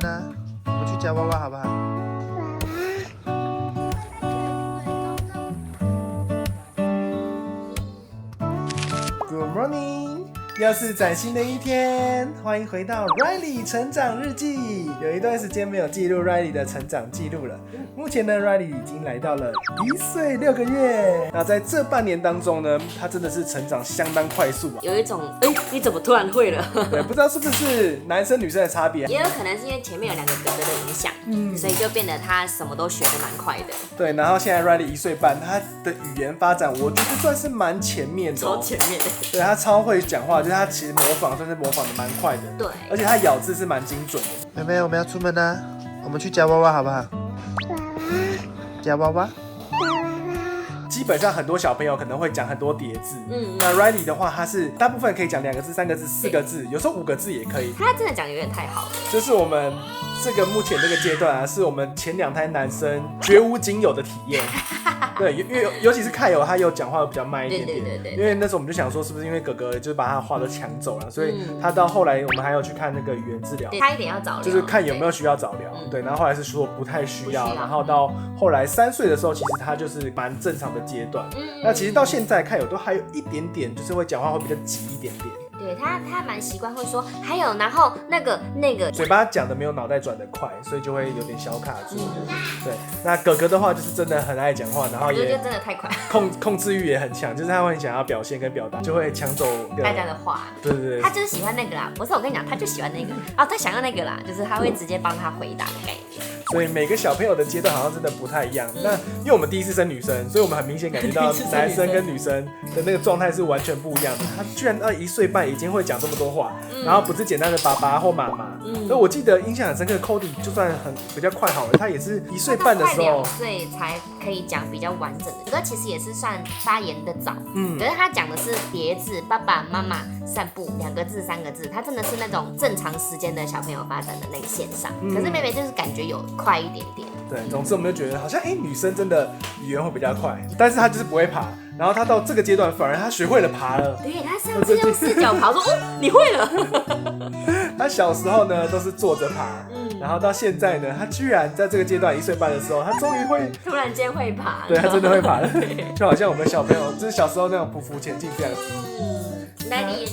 呢？我們去夾娃娃好不好？Good morning， 又是嶄新的一天，歡迎回到 Riley 成長日記。有一段時間沒有記錄 Riley 的成長記錄了。目前呢 ，Riley 已經來到了1歲6個月。那在這半年當中呢，他真的是成長相當快速啊。有一種，你怎麼突然會了？对，不知道是不是男生女生的差別，也有可能是因為前面有2個哥哥的影響，所以就變得他什麼都學得蠻快的。對，然後現在 Riley 1歲半，他的語言發展我覺得算是蠻前面的，超前面的。對，他超會講話，就是他其實模仿算是模仿的蠻快的。對，而且他咬字是蠻精準的。妹妹，我們要出門啦，我們去夾娃娃好不好？夾娃娃。基本上很多小朋友可能會講很多疊字，那 Riley 的話，他是大部分可以講2個字、3個字、4個字，有時候5個字也可以。他真的講有點太好了。就是我們這個目前這個階段啊，是我們前2胎男生絕無僅有的體驗。對，因為尤其是凱友，他有講話會比較慢一點點。對。因為那時候我們就想說，是不是因為哥哥就是把他話都搶走了，所以他到後來我們還有去看那個語言治療，他一點要早療，就是看有沒有需要早療。對，然後後來是說不太需要，然後到後來3歲的時候，其實他就是蠻正常的階段。那其實到現在凱友都還有一點點，就是會講話會比較急一點點。對，他蠻習慣會說，還有然後那個嘴巴講的沒有腦袋轉得快，所以就會有點小卡住。對，那哥哥的話就是真的很愛講話，然後也真的太快，控制欲也很強，就是他会想要表現跟表達，就會搶走大家的話。对，他就是喜歡那個啦，不是我跟你講，他就喜歡那個哦，他想要那個啦，就是他會直接幫他回答的概念。所以每個小朋友的階段好像真的不太一樣。那因為我們第一次生女生，所以我們很明顯感覺到男生跟女生的那個狀態是完全不一樣的。他居然到1歲半已經會講這麼多話，然後不是簡單的爸爸或媽媽。所以我記得印象很深刻的 Cody 就算比較快好了，他也是1歲半的時候，快2歲才可以講比較完整的。哥哥其實也是算發言的早，可是他講的是疊字，爸爸媽媽散步2個字3個字，他真的是那種正常時間的小朋友發展的那個線上。可是妹妹就是感覺有快一點點。對，總之我們就覺得好像女生真的語言會比較快，但是她就是不會爬。然後她到這個階段反而她學會了爬了。對，她上次用4腳爬，說你會了。她小時候呢都是坐着爬，然後到現在呢，她居然在這個階段1歲半的時候，她終於會突然間會爬。對，她真的會爬了，就好像我們小朋友就是小時候那種匍匐前進這樣子。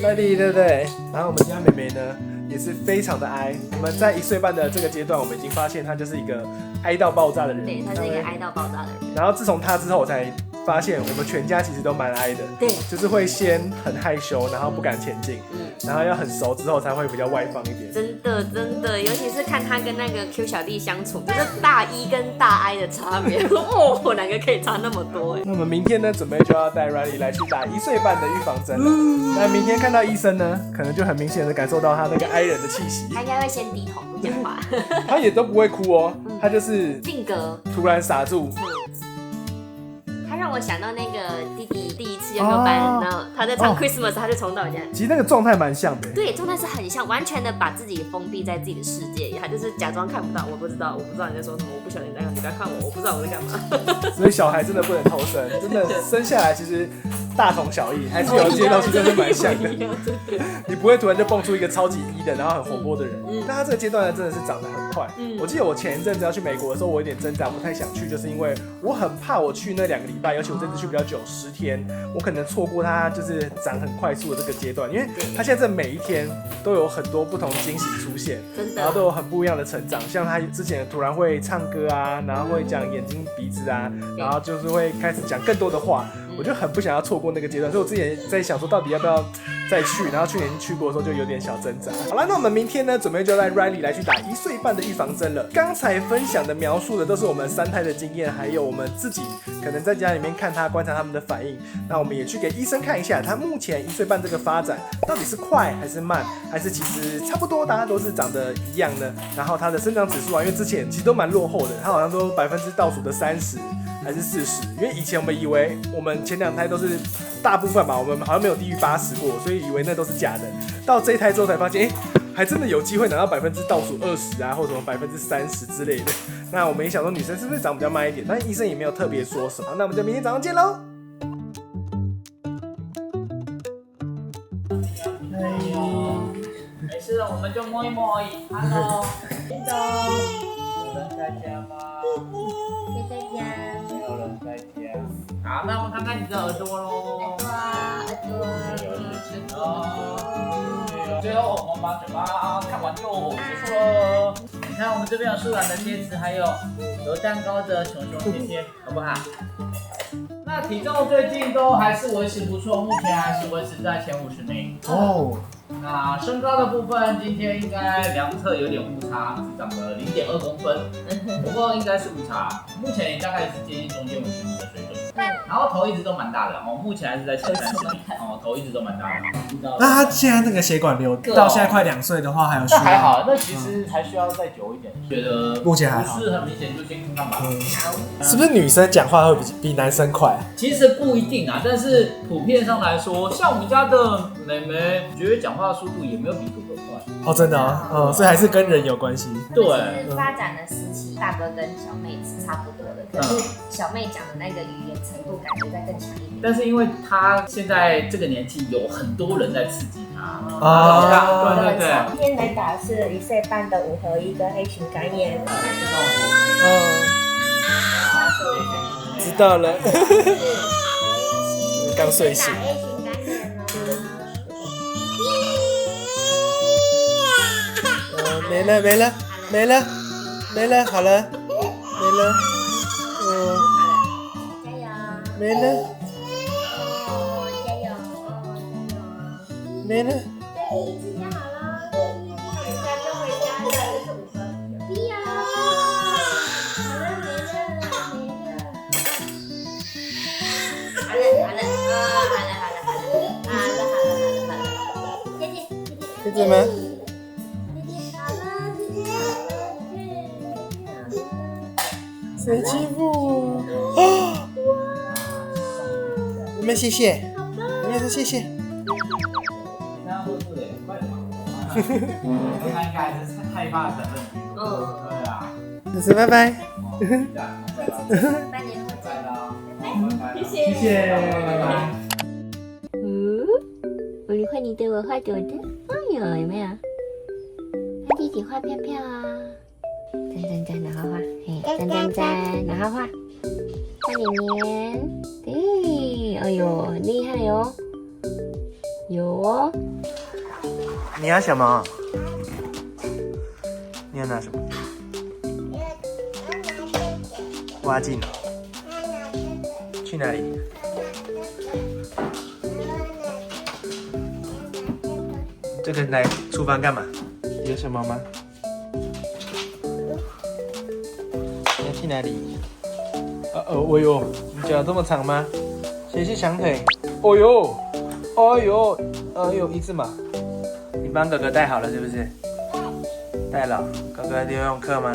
Riley 對不對？然後我們家妹妹呢也是非常的哀。我們在1歲半的這個階段，我們已經發現她就是一個哀到爆炸的人。對，她是一個哀到爆炸的人。然後自從她之後，我才發現我們全家其實都蠻哀的。對，就是會先很害羞，然後不敢前進，然後要很熟之後才會比較外放一點。真的，尤其是看她跟那個 Q 小弟相處，就是大一跟大哀的差別。哦，我2個可以差那麼多哎。那我們明天呢，準備就要帶 Riley 來去打1歲半的預防針了。那明天看到醫生呢，可能就很明顯的感受到他那個哀人的氣息。他應該會先低頭不講話。他也都不會哭哦，他就是定格，突然傻住。他讓我想到那個弟弟第1次幼兒班，然後他在唱 Christmas，他就從到這樣。其實那個狀態蠻像的。對，狀態是很像，完全的把自己封閉在自己的世界，他就是假裝看不到，我不知道你在說什麼，我不曉得你在看我，我不知道我在幹嘛。所以小孩真的不能偷生，真的生下來其實大同小異，還是有一些東西真的蠻像的。你不會突然就蹦出一個超級一的，然後很活潑的人。那他這個階段呢，真的是長得很快。我記得我前一陣子要去美國的時候，我有點掙扎，不太想去，就是因為我很怕我去那2個禮拜，尤其我這次去比較久10天，我可能錯過他就是長很快速的這個階段，因為他現在每一天都有很多不同驚喜出現，然後都有很不一樣的成長。像他之前突然會唱歌啊，然後會講眼睛鼻子啊，然後就是會開始講更多的話。我就很不想要錯過那個階段，所以我之前在想說，到底要不要再去？然後去年去過的時候就有點小掙扎。好了，那我們明天呢，準備就帶 Riley 來去打1歲半的預防針了。剛才分享的描述的都是我們3胎的經驗，還有我們自己可能在家裡面看他觀察他們的反應。那我們也去給醫生看一下，他目前1歲半這個發展到底是快還是慢，還是其實差不多，大家都是長得一樣呢？然後他的生長指數啊，因為之前其實都蠻落後的，他好像都倒數的30。還是40，因為以前我們以為我們前2胎都是大部分吧，我們好像沒有低於80過，所以以為那都是假的。到這一胎之後才發現，還真的有機會拿到倒數20啊，或者什麼30%之類的。那我們也想說，女生是不是長比較慢一點？但醫生也沒有特別說什麼。那我們就明天早上見嘍。沒事，我們們就摸一摸而已。Hello， 叮咚，有人在家嗎？谁在家？没有人在家。好，那我们看看你的耳朵嘍。耳朵。有日期哦。最后我们把嘴巴看完就結束了。你看我們這邊有樹懶的戒指，還有有蛋糕的熊熊貼貼，好不好？那體重最近都還是維持不錯，目前還是維持在前50內。哦。那身高的部分，今天應該量測有點誤差，只長了0.2公分，不過應該是誤差。目前大概是接近中間50米的水準。然後頭一直都蠻大的哦，目前還是在前30米哦，頭一直都蠻大的。那他現在那個血管瘤到現在快2歲的話，還有需要？那還好，那其實還需要再久一點。覺得目前還好，不是很明顯，就先看看吧。是不是女生講話會比男生快？其實不一定啊，但是普遍上來說，像我們家的妹妹，覺得講話速度也沒有比哥哥快。哦，真的哦，所以還是跟人有關係。對，發展的時期，大哥跟小妹是差不多的，可是小妹講的那個語言程度感覺再更強一點。但是因為她現在這個年紀，有很多人在刺激她。對。今天來打的是1歲半的5合1跟 A 型肝炎。知道了。剛睡醒。沒了，好了，沒了，加油！沒了，加油！沒了。再一次就好了，回家就回家了，這是5分。不要！好了，沒了。姐姐們。誰欺負我？有沒有謝謝？有沒有說謝謝？這樣會不會快點？他應該還是害怕的成分居多。對啊。老師拜拜。半年後見了。謝謝。拜拜。我理會你對我畫朵的，有沒有？他弟弟畫票票啊。沾，然後畫，嘿，沾，然後畫，畫黏，對，哎呦，很厲害喲，有哦。你要什麼？你要拿什麼？挖鏡。去哪裡？這個來廚房幹嘛？有什麼嗎？去哪裡？哦呦，你腳這麼長嗎？誰是長腿？哦呦，一字馬。你幫哥哥帶好了是不是？帶了。哥哥游泳課嗎？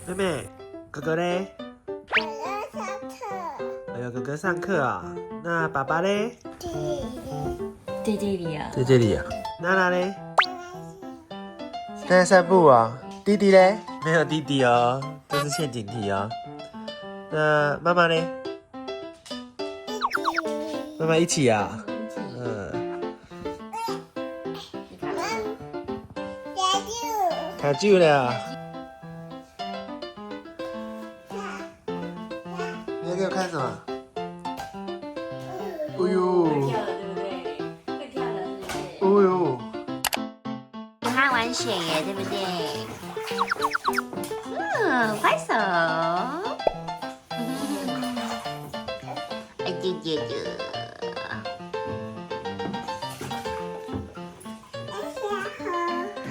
妹妹，哥哥嘞？哎呦，哥哥上課啊。那爸爸嘞？在這裡啊。在這裡啊。娜娜嘞？在散步啊。弟弟嘞？沒有弟弟哦，這是陷阱題哦。那媽媽嘞？媽媽一起啊。卡住了。你要給我看什麼？哎呦！會跳了，對不對？會跳了，是不是？哎呦！他玩水耶，對不對？拍手。哎呦呦呦！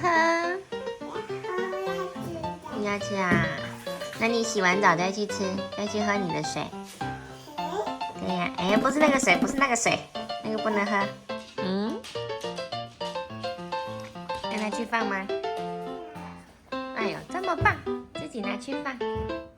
喝。你要吃啊？那你洗完澡再去吃，再去喝你的水。對呀，哎，不是那個水，不是那個水，那個不能喝。要拿去放嗎？哎呦，這麼棒，自己拿去放。